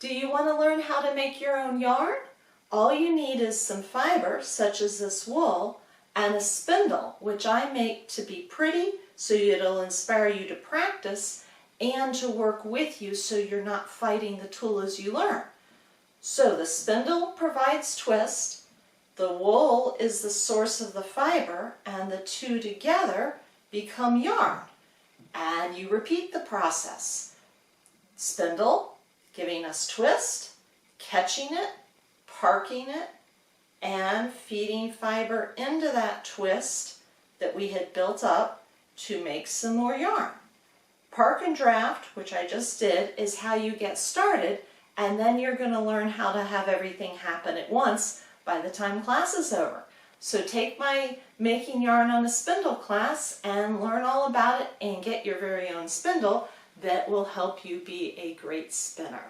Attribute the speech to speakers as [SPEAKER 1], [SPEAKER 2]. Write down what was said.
[SPEAKER 1] Do you want to learn how to make your own yarn? All you need is some fiber, such as this wool, and a spindle, which I make to be pretty so it'll inspire you to practice and to work with you so you're not fighting the tool as you learn. So the spindle provides twist, the wool is the source of the fiber, and the two together become yarn. And you repeat the process. Spindle giving us twist, catching it, parking it, and feeding fiber into that twist that we had built up to make some more yarn. Park and draft, which I just did, is how you get started, and then you're going to learn how to have everything happen at once by the time class is over. So take my Making Yarn on a Spindle class and learn all about it and get your very own spindle that will help you be a great spinner.